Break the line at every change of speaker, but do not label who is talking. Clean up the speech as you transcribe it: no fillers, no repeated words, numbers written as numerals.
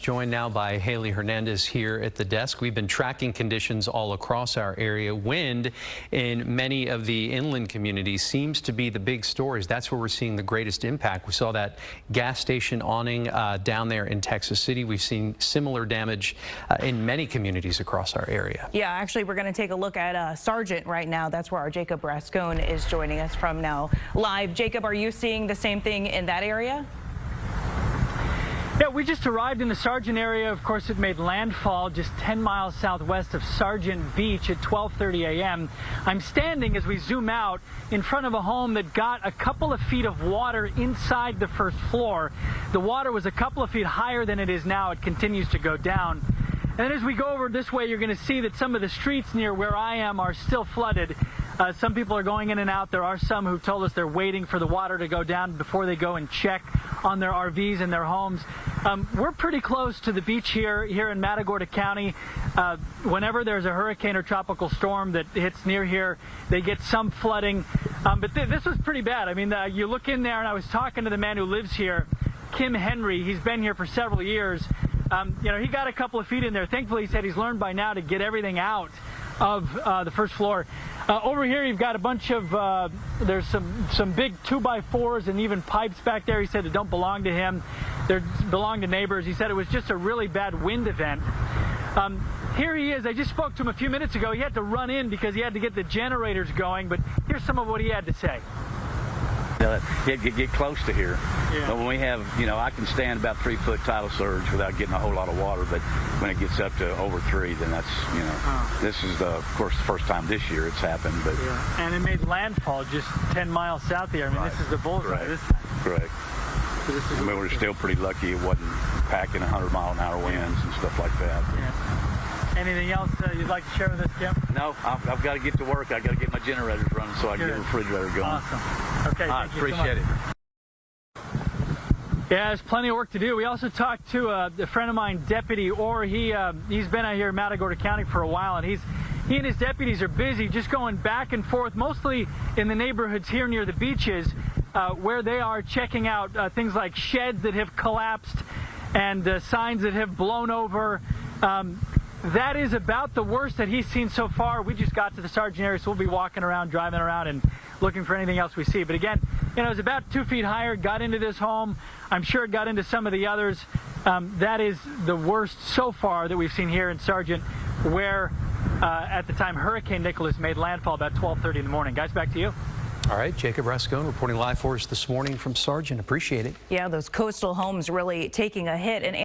joined now by Haley Hernandez here at the desk. We've been tracking conditions all across our area. Wind in many of the inland communities seems to be the big stories. That's where we're seeing the greatest impact. We saw that gas station awning down there in Texas City. We've seen similar damage in many communities across our area.
Yeah, actually, we're going to take a look at Sargent right now. That's where our Jacob Rascone is joining us from now live. Jacob, are you seeing the same thing in that area?
Yeah, we just arrived in the Sargent area. Of course, it made landfall just 10 miles southwest of Sargent Beach at 12:30 a.m. I'm standing, as we zoom out, in front of a home that got a couple of feet of water inside the first floor. The water was a couple of feet higher than it is now. It continues to go down. And then as we go over this way, you're going to see that some of the streets near where I am are still flooded. Some people are going in and out. There are some who told us they're waiting for the water to go down before they go and check on their RVs and their homes. We're pretty close to the beach here in Matagorda County. Whenever there's a hurricane or tropical storm that hits near here, they get some flooding. But this was pretty bad. I mean, you look in there, and I was talking to the man who lives here, Kim Henry. He's been here for several years. You know, he got a couple of feet in there. Thankfully, he said he's learned by now to get everything out of the first floor. Over here, you've got a bunch of, there's some big 2x4s and even pipes back there. He said it don't belong to him. They belong to neighbors. He said it was just a really bad wind event. Here he is. I just spoke to him a few minutes ago. He had to run in because he had to get the generators going, but here's some of what he had to say.
Get close to here.
Yeah.
But when we have, you know, I can stand about 3 foot tidal surge without getting a whole lot of water, but when it gets up to over 3, then that's, you know, This is, of course, the first time this year it's happened. But
yeah. And it made landfall just 10 miles south here. I mean, This is the bullseye.
Right.
This time.
Correct.
So this is
I mean, we're still pretty lucky it wasn't packing 100-mile-an-hour winds and stuff like that.
Yeah. Anything else you'd like to share with us, Kim?
No, I've got to get to work. I've got to get my generators running so I can get the refrigerator going.
Awesome. Okay,
I appreciate it.
Yeah, there's plenty of work to do. We also talked to a friend of mine, Deputy Orr. He's been out here in Matagorda County for a while, and he and his deputies are busy just going back and forth, mostly in the neighborhoods here near the beaches, where they are checking out things like sheds that have collapsed and signs that have blown over. That is about the worst that he's seen so far. We just got to the Sargent area, so we'll be walking around, driving around, and looking for anything else we see. But again, you know, it's about 2 feet higher, got into this home. I'm sure it got into some of the others. That is the worst so far that we've seen here in Sargent, where at the time Hurricane Nicholas made landfall about 12:30 in the morning. Guys, back to you.
All right, Jacob Rascone reporting live for us this morning from Sargent. Appreciate it.
Yeah, those coastal homes really taking a hit. And